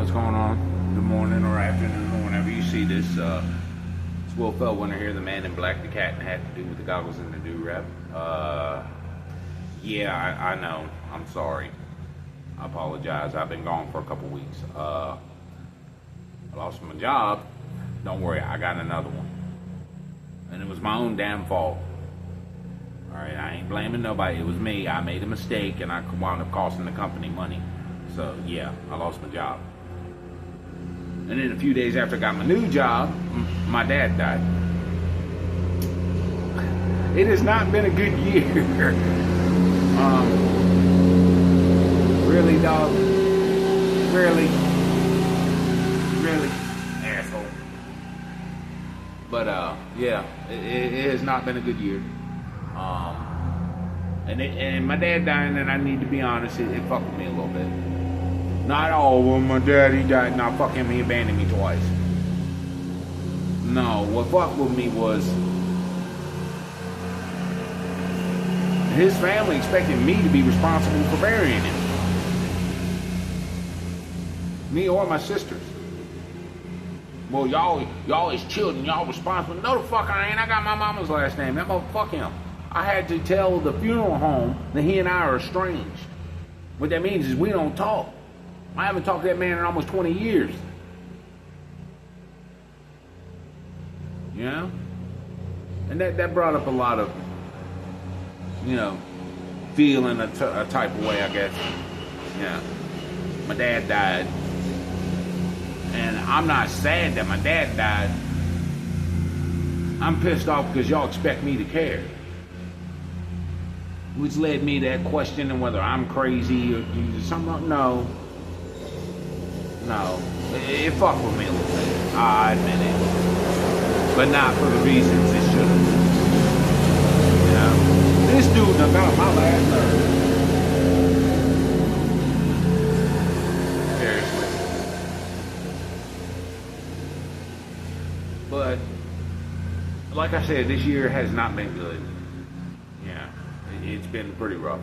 what's going on? Good morning or afternoon or whenever you see this. It's Will Feldwinter here, the man in black, the cat in the hat, the dude with the goggles and the do-rap. Yeah, I know. I'm sorry. I apologize. I've been gone for a couple weeks. I lost my job. Don't worry, I got another one. And it was my own damn fault. Alright, I ain't blaming nobody. It was me. I made a mistake and I wound up costing the company money. So, yeah, I lost my job. And then a few days after I got my new job, my dad died. It has not been a good year. Really, dog? Really? Asshole. But, yeah, it has not been a good year. And my dad dying, and I need to be honest, it fucked with me a little bit. Not all, well, my daddy died, nah, fuck him, he abandoned me twice. No, what fucked with me was his family expected me to be responsible for burying him. Me or my sisters. Well, y'all as children, y'all responsible. No, the fuck I ain't. I got my mama's last name. That motherfucker him. I had to tell the funeral home that he and I are estranged. What that means is we don't talk. I haven't talked to that man in almost 20 years. You know? And that brought up a lot of, feeling a type of way, I guess. Yeah. My dad died. And I'm not sad that my dad died. I'm pissed off because y'all expect me to care. Which led me to that questioning whether I'm crazy or something. No. It fucked with me a little bit. I admit it. But not for the reasons it should have. This dude done got my last nerve. Seriously. But, like I said, this year has not been good. Yeah, it's been pretty rough.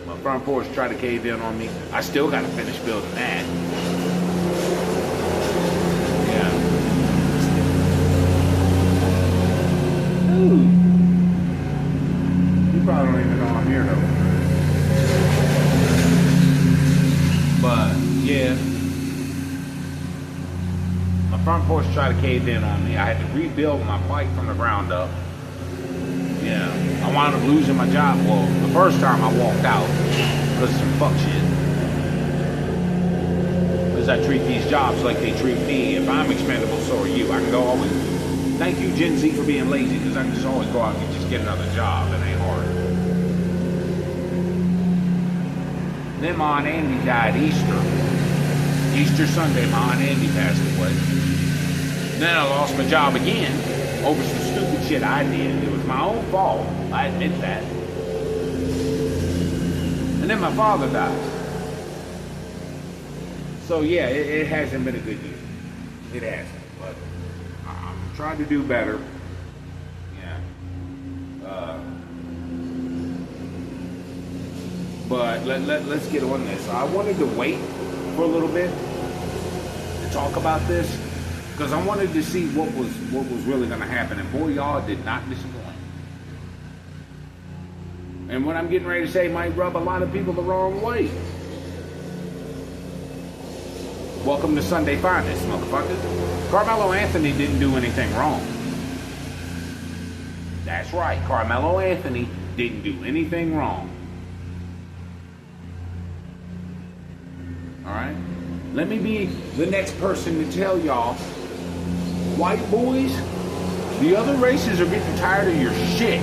My front porch tried to cave in on me. I still got to finish building that. Yeah. Ooh. You probably don't even know I'm here though. But yeah, my front porch tried to cave in on me. I had to rebuild my bike from the ground up. Yeah, I wound up losing my job. Well, the first time I walked out because of some fuck shit. Because I treat these jobs like they treat me. If I'm expendable, so are you. I can go always. Thank you, Gen Z, for being lazy, because I can just always go out and just get another job. It ain't hard. Then my Aunt Andy died Easter Sunday, my Aunt Andy passed away. Then I lost my job again over some stupid shit I did. It was my own fault. I admit that. And then my father died. So yeah, it hasn't been a good year. It hasn't. But I'm trying to do better. Yeah. But let's get on this. I wanted to wait for a little bit to talk about this, because I wanted to see what was really going to happen, and boy, y'all did not disappoint. And what I'm getting ready to say might rub a lot of people the wrong way. Welcome to Sunday Finest, motherfuckers. Carmelo Anthony didn't do anything wrong. That's right, Carmelo Anthony didn't do anything wrong. Alright? Let me be the next person to tell y'all, white boys, the other races are getting tired of your shit.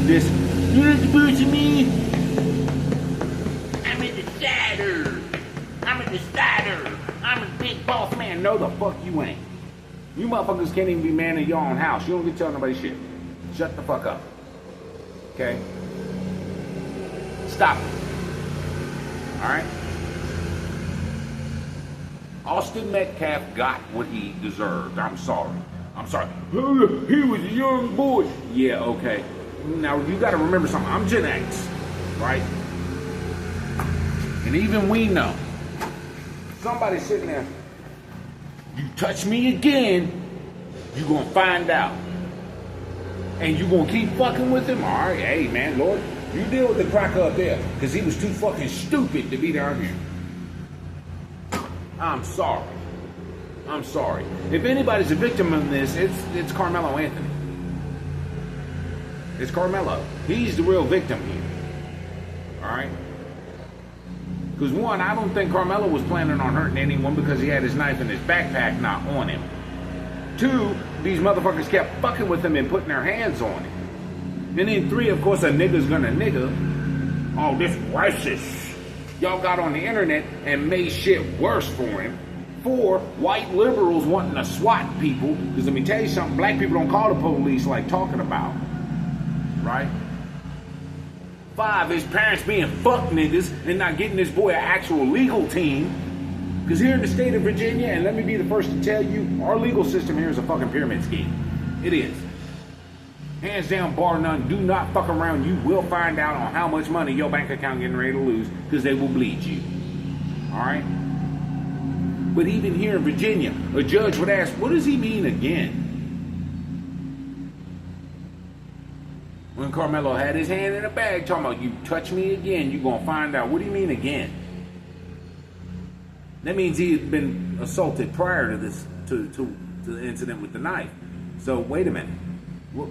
This, you're not supposed to me. I'm a decider. I'm a big boss man. No, the fuck you ain't. You motherfuckers can't even be man in your own house. You don't get to tell nobody shit. Shut the fuck up. Okay? Stop it. Alright? Austin Metcalf got what he deserved. I'm sorry. He was a young boy. Yeah, okay. Now, you got to remember something. I'm Gen X, right? And And even we know. Somebody sitting there, you touch me again, you gonna find out. And you gonna keep fucking with him? All right, hey man, Lord, you deal with the cracker up there, because he was too fucking stupid to be down here. I'm sorry. I'm sorry. If anybody's a victim of this, it's Carmelo Anthony. It's Carmelo. He's the real victim here. Alright? Because one, I don't think Carmelo was planning on hurting anyone because he had his knife in his backpack, not on him. Two, these motherfuckers kept fucking with him and putting their hands on him. And then three, of course, a nigga's gonna nigga. Oh, this racist. Y'all got on the internet and made shit worse for him. Four, white liberals wanting to SWAT people. Because let me tell you something, black people don't call the police like talking about. Right? Five, his parents being fuck niggas and not getting this boy an actual legal team. Because here in the state of Virginia, and let me be the first to tell you, our legal system here is a fucking pyramid scheme. It is. Hands down, bar none, do not fuck around. You will find out on how much money your bank account getting ready to lose because they will bleed you. Alright? But even here in Virginia, a judge would ask, what does he mean again? When Carmelo had his hand in a bag talking about, you touch me again, you're going to find out. What do you mean again? That means he had been assaulted prior to this, to the incident with the knife. So, wait a minute. What?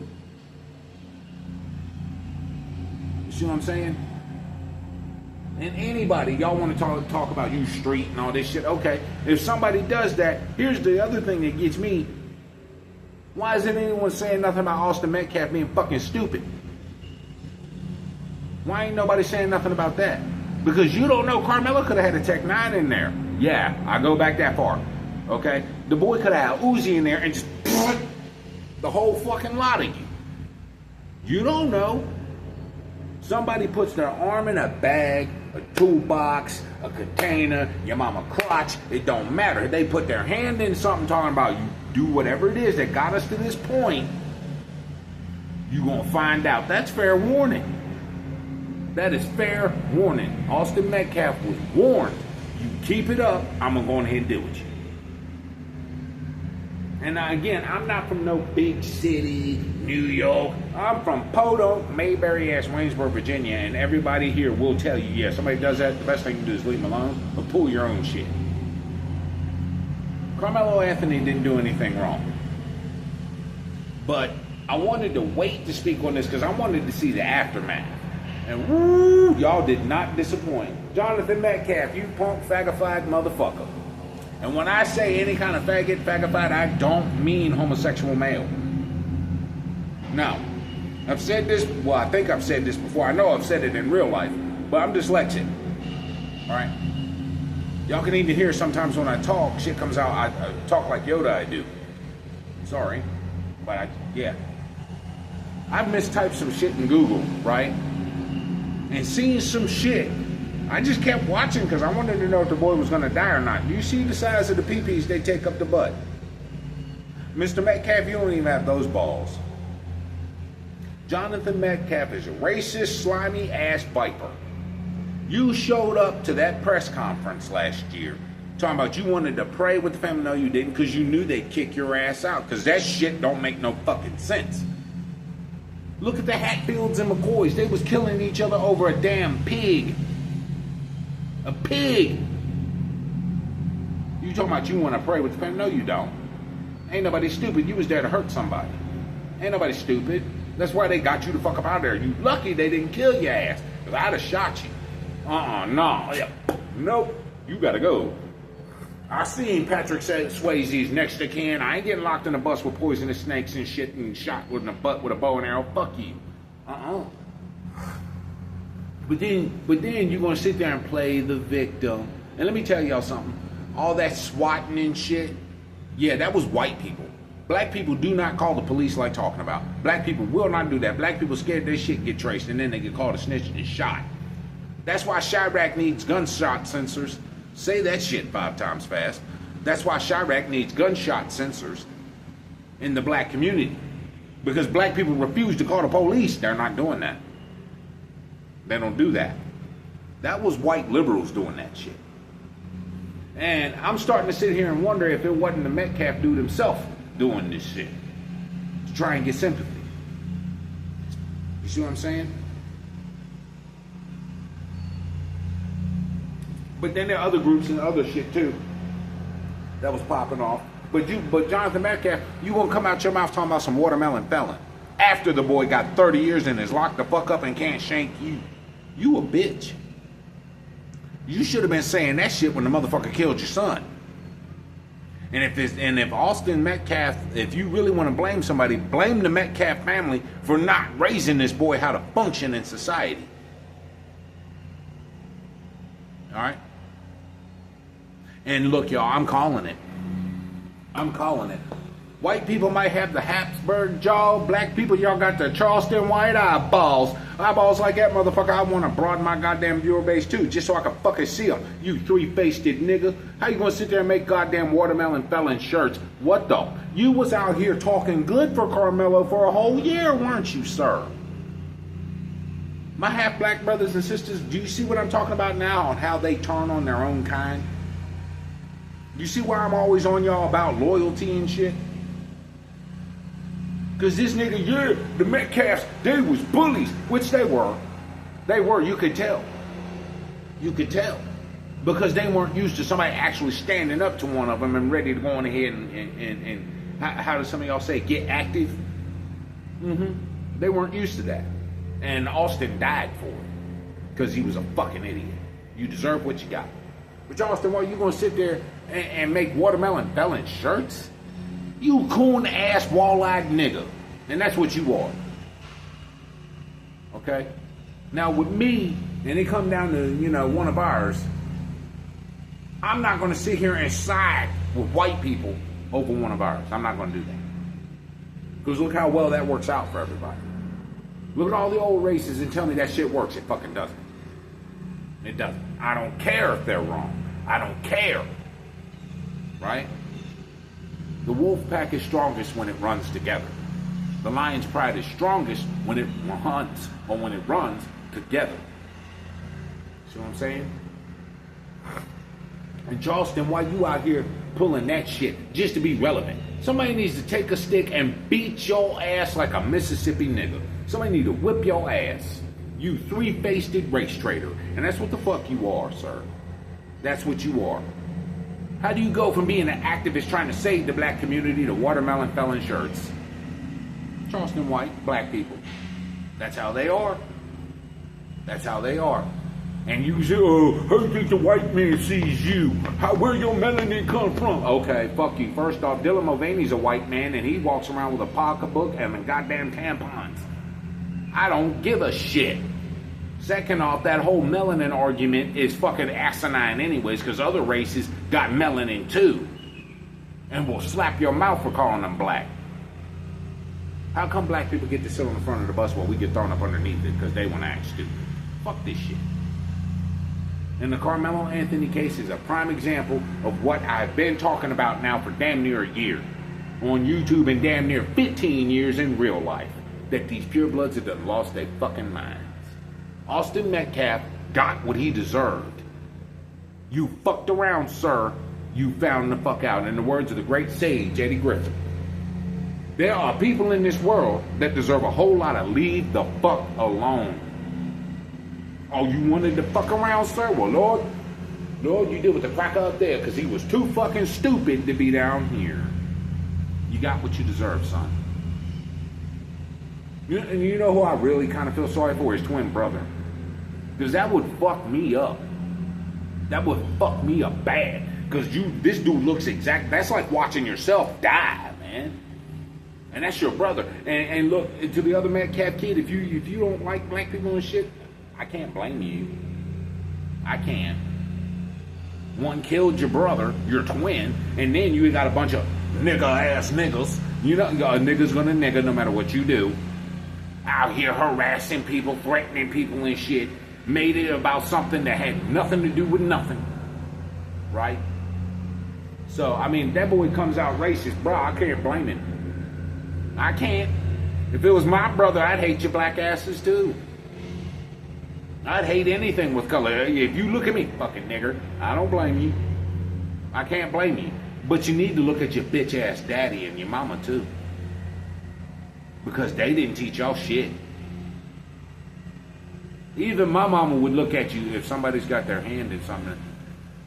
You see what I'm saying? And anybody, y'all want to talk about you street and all this shit, okay. If somebody does that, here's the other thing that gets me. Why isn't anyone saying nothing about Austin Metcalf being fucking stupid? Why ain't nobody saying nothing about that? Because you don't know, Carmelo could have had a Tech 9 in there. Yeah, I go back that far. Okay? The boy could have had Uzi in there and just the whole fucking lot of you. You don't know. Somebody puts their arm in a bag, a toolbox, a container, your mama crotch, it don't matter. They put their hand in something talking about you do whatever it is that got us to this point, you gonna find out. That's fair warning. That is fair warning. Austin Metcalf was warned. You keep it up, I'm gonna go ahead and deal with you. And again, I'm not from no big city, New York. I'm from Podunk, Mayberry-ass Waynesboro, Virginia, and everybody here will tell you, yeah, somebody does that, the best thing you do is leave them alone or pull your own shit. Carmelo Anthony didn't do anything wrong. But I wanted to wait to speak on this because I wanted to see the aftermath. And woo, y'all did not disappoint. Jonathan Metcalf, you punk faggot motherfucker. And when I say any kind of faggot, I don't mean homosexual male. Now, I've said this, well, I think I've said this before. I know I've said it in real life, but I'm dyslexic. All right? Y'all can even hear sometimes when I talk, shit comes out, I talk like Yoda, I do. Sorry, but yeah. I've mistyped some shit in Google, right? And seeing some shit. I just kept watching because I wanted to know if the boy was going to die or not. Do you see the size of the pee-pees they take up the butt? Mr. Metcalf, you don't even have those balls. Jonathan Metcalf is a racist, slimy ass viper. You showed up to that press conference last year talking about you wanted to pray with the family. No, you didn't, because you knew they'd kick your ass out, because that shit don't make no fucking sense. Look at the Hatfields and McCoys. They was killing each other over a damn pig. A pig. You talking about you want to pray with the family? No, you don't. Ain't nobody stupid. You was there to hurt somebody. Ain't nobody stupid. That's why they got you the fuck up out of there. You lucky they didn't kill your ass, because I'd have shot you. No. Nope. You gotta go. I seen Patrick Swayze's next to kin. I ain't getting locked in a bus with poisonous snakes and shit and shot in the butt with a bow and arrow. Fuck you. But then you're gonna sit there and play the victim. And let me tell y'all something. All that swatting and shit, yeah, that was white people. Black people do not call the police like talking about. Black people will not do that. Black people scared their shit get traced and then they get called a snitch and shot. That's why Chirac needs gunshot sensors. Say that shit 5 times fast. That's why Chirac needs gunshot sensors in the black community. Because black people refuse to call the police. They're not doing that. They don't do that. That was white liberals doing that shit. And I'm starting to sit here and wonder if it wasn't the Metcalf dude himself doing this shit to try and get sympathy. You see what I'm saying? But then there are other groups and other shit too that was popping off. But Jonathan Metcalf, you gonna come out your mouth talking about some watermelon felon after the boy got 30 years and is locked the fuck up and can't shank you. You a bitch. You should have been saying that shit when the motherfucker killed your son. And if Austin Metcalf, if you really want to blame somebody, blame the Metcalf family for not raising this boy how to function in society. All right? And look, y'all, I'm calling it. I'm calling it. White people might have the Habsburg jaw. Black people, y'all got the Charleston white eyeballs. Eyeballs like that, motherfucker. I want to broaden my goddamn viewer base too, just so I can fucking see them. You three-faced nigga. How you gonna sit there and make goddamn watermelon felon shirts? What the? You was out here talking good for Carmelo for a whole year, weren't you, sir? My half-black brothers and sisters, do you see what I'm talking about now on how they turn on their own kind? You see why I'm always on y'all about loyalty and shit? Because this nigga, yeah, the Metcalfs, they was bullies, which they were. They were, you could tell. You could tell. Because they weren't used to somebody actually standing up to one of them and ready to go on ahead and how does some of y'all say, get active? They weren't used to that. And Austin died for it. Because he was a fucking idiot. You deserve what you got. But Austin, why you gonna sit there and make watermelon felon shirts? You coon-ass, wall-eyed nigga. And that's what you are. Okay? Now, with me, and it come down to, you know, one of ours, I'm not going to sit here and side with white people over one of ours. I'm not going to do that. Because look how well that works out for everybody. Look at all the old races and tell me that shit works. It fucking doesn't. It doesn't. I don't care if they're wrong. I don't care. Right? The wolf pack is strongest when it runs together. The lion's pride is strongest when it hunts or when it runs together. See what I'm saying? And Charleston, why you out here pulling that shit just to be relevant? Somebody needs to take a stick and beat your ass like a Mississippi nigga. Somebody need to whip your ass. You three-faced race traitor. And that's what the fuck you are, sir. That's what you are. How do you go from being an activist trying to save the black community to watermelon felon shirts? Charleston white, black people. That's how they are. That's how they are. And you say, oh, how think the white man sees you? Where your melanin come from? Okay, fuck you. First off, Dylan Mulvaney's a white man and he walks around with a pocketbook and the goddamn tampons. I don't give a shit. Second off, that whole melanin argument is fucking asinine anyways, because other races got melanin too. And will slap your mouth for calling them black. How come black people get to sit on the front of the bus while we get thrown up underneath it because they want to act stupid? Fuck this shit. And the Carmelo Anthony case is a prime example of what I've been talking about now for damn near a year. On YouTube and damn near 15 years in real life. That these purebloods have done lost their fucking minds. Austin Metcalf got what he deserved. You fucked around, sir. You found the fuck out. In the words of the great sage, Eddie Griffin. There are people in this world that deserve a whole lot of leave the fuck alone. Oh, you wanted to fuck around, sir? Well, Lord, you did with the cracker up there because he was too fucking stupid to be down here. You got what you deserve, son. And you know who I really kind of feel sorry for? His twin brother. Because that would fuck me up. That would fuck me up bad. Because this dude looks exact. That's like watching yourself die, man. And that's your brother. And look, to the other Metcalf kid, if you don't like black people and shit, I can't blame you. I can't. One killed your brother, your twin, and then you got a bunch of nigga-ass niggas. You know, a nigga's gonna nigga no matter what you do. Out here harassing people, threatening people and shit. Made it about something that had nothing to do with nothing. Right? So, I mean, that boy comes out racist, bro, I can't blame him. I can't. If it was my brother, I'd hate your black asses too. I'd hate anything with color. If you look at me, fucking nigger, I don't blame you. I can't blame you. But you need to look at your bitch ass daddy and your mama too. Because they didn't teach y'all shit. Even my mama would look at you if somebody's got their hand in something.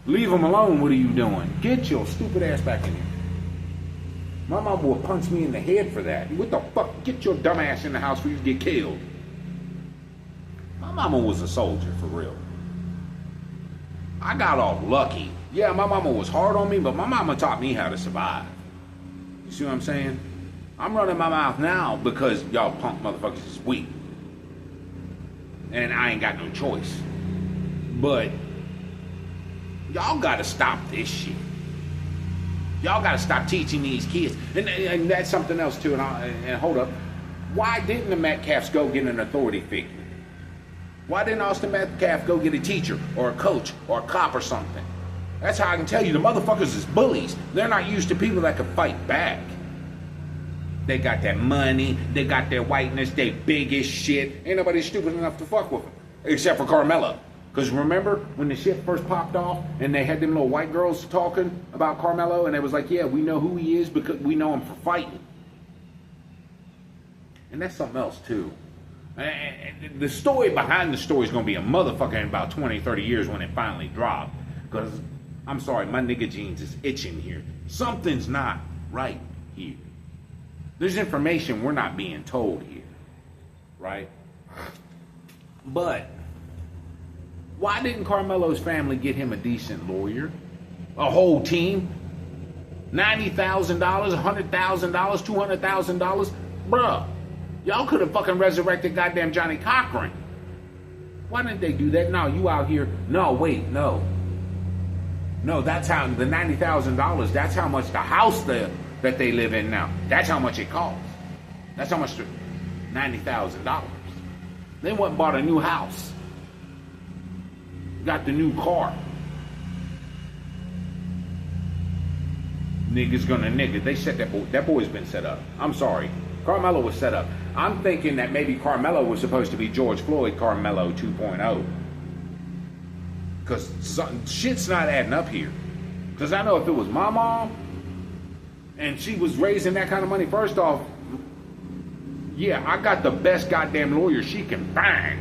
Leave them alone, what are you doing? Get your stupid ass back in here. My mama would punch me in the head for that. What the fuck? Get your dumb ass in the house before you get killed. My mama was a soldier, for real. I got off lucky. Yeah, my mama was hard on me, but my mama taught me how to survive. You see what I'm saying? I'm running my mouth now because y'all punk motherfuckers is weak. And I ain't got no choice. But y'all gotta stop this shit. Y'all gotta stop teaching these kids. And that's something else too, and hold up. Why didn't the Metcalfs go get an authority figure? Why didn't Austin Metcalf go get a teacher or a coach or a cop or something? That's how I can tell you the motherfuckers is bullies. They're not used to people that can fight back. They got that money, they got their whiteness, they big as shit. Ain't nobody stupid enough to fuck with them. Except for Carmelo. Because remember when the shit first popped off and they had them little white girls talking about Carmelo and it was like, yeah, we know who he is because we know him for fighting. And that's something else too. And the story behind the story is going to be a motherfucker in about 20, 30 years when it finally dropped. Because, I'm sorry, my nigga jeans is itching here. Something's not right here. There's information we're not being told here. Right? But why didn't Carmelo's family get him a decent lawyer? A whole team? $90,000, $100,000, $200,000? Bruh, y'all could have fucking resurrected goddamn Johnny Cochran. Why didn't they do that? No, you out here. No, wait, no. No, that's how the $90,000, that's how much the house that they live in now. That's how much it costs. That's how much $90,000. They went and bought a new house. Got the new car. Niggas gonna nigga. They set that boy. That boy's been set up. I'm sorry. Carmelo was set up. I'm thinking that maybe Carmelo was supposed to be George Floyd Carmelo 2.0. Because shit's not adding up here. Because I know if it was my mom and she was raising that kind of money, first off, yeah, I got the best goddamn lawyer she can find.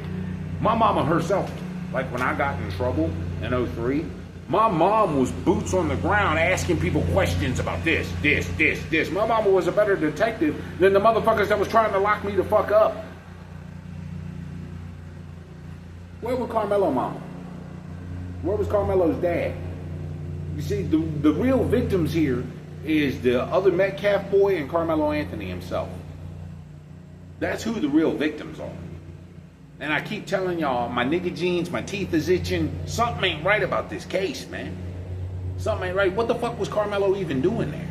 My mama herself, like when I got in trouble in 03, my mom was boots on the ground asking people questions about this. My mama was a better detective than the motherfuckers that was trying to lock me the fuck up. Where was Carmelo mama? Where was Carmelo's dad? You see, the real victims here is the other Metcalf boy and Carmelo Anthony himself. That's who the real victims are. And I keep telling y'all, my nigga jeans, my teeth is itching. Something ain't right about this case, man. Something ain't right. What the fuck was Carmelo even doing there?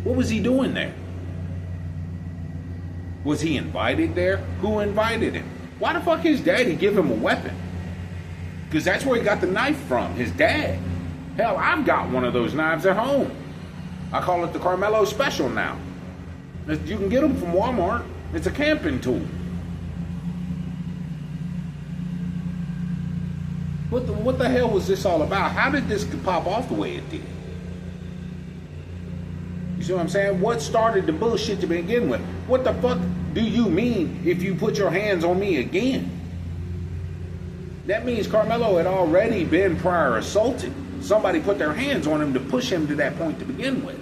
What was he doing there? Was he invited there? Who invited him? Why the fuck his daddy give him a weapon? Because that's where he got the knife from, his dad. Hell, I've got one of those knives at home. I call it the Carmelo Special now. You can get them from Walmart. It's a camping tool. What the hell was this all about? How did this pop off the way it did? You see what I'm saying? What started the bullshit to begin with? What the fuck do you mean if you put your hands on me again? That means Carmelo had already been prior assaulted. Somebody put their hands on him to push him to that point to begin with.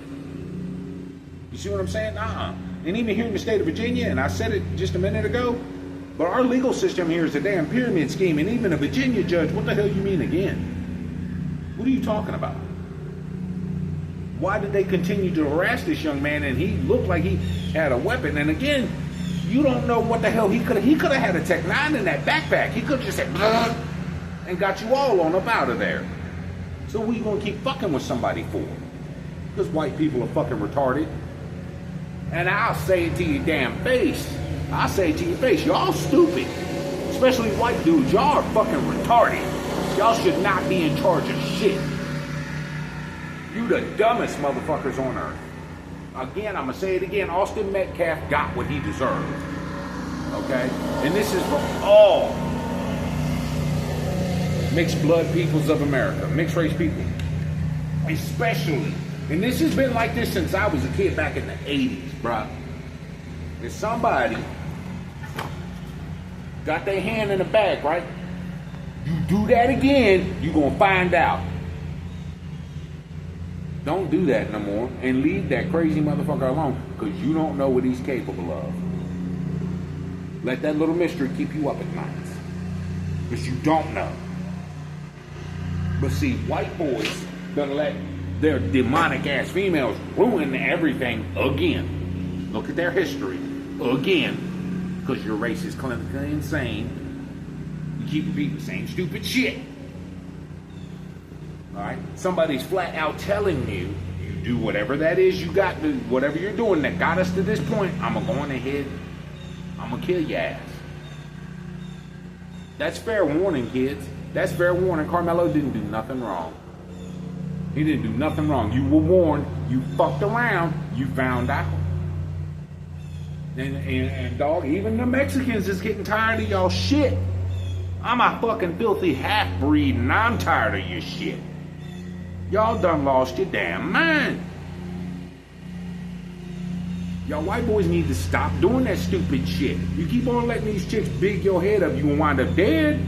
You see what I'm saying? And even here in the state of Virginia, and I said it just a minute ago, but our legal system here is a damn pyramid scheme, and even a Virginia judge, what the hell you mean again? What are you talking about? Why did they continue to harass this young man and he looked like he had a weapon? And again, you don't know what the hell he could have had a Tech 9 in that backpack. He could have just said, "Bleh," and got you all on up out of there. So what are you going to keep fucking with somebody for? Because white people are fucking retarded. And I'll say it to your damn face. I'll say it to your face. Y'all stupid. Especially white dudes. Y'all are fucking retarded. Y'all should not be in charge of shit. You the dumbest motherfuckers on earth. Again, I'm going to say it again. Austin Metcalf got what he deserved. Okay? And this is for all mixed blood peoples of America, mixed race people, especially. And this has been like this since I was a kid back in the 80s, bruh. If somebody got their hand in the bag, right? You do that again, you gonna find out. Don't do that no more, and leave that crazy motherfucker alone, because you don't know what he's capable of. Let that little mystery keep you up at night, because you don't know. But see, white boys gonna let their demonic ass females ruin everything again. Look at their history again, because your race is clinically insane. You keep repeating the same stupid shit. Alright? Somebody's flat out telling you, you do whatever that is you got to, whatever you're doing that got us to this point, I'm going to go on ahead, I'm going to kill your ass. That's fair warning, kids. That's fair warning. Carmelo didn't do nothing wrong. He didn't do nothing wrong. You were warned. You fucked around. You found out. And dog, even the Mexicans is getting tired of y'all shit. I'm a fucking filthy half-breed and I'm tired of your shit. Y'all done lost your damn mind. Y'all white boys need to stop doing that stupid shit. You keep on letting these chicks big your head up, you gonna wind up dead.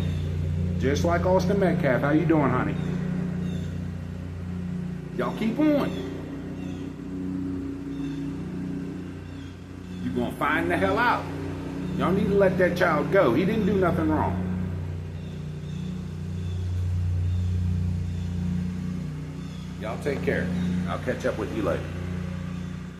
Just like Austin Metcalf. How you doing, honey? Y'all keep on. You're gonna find the hell out. Y'all need to let that child go. He didn't do nothing wrong. Y'all take care. I'll catch up with you later.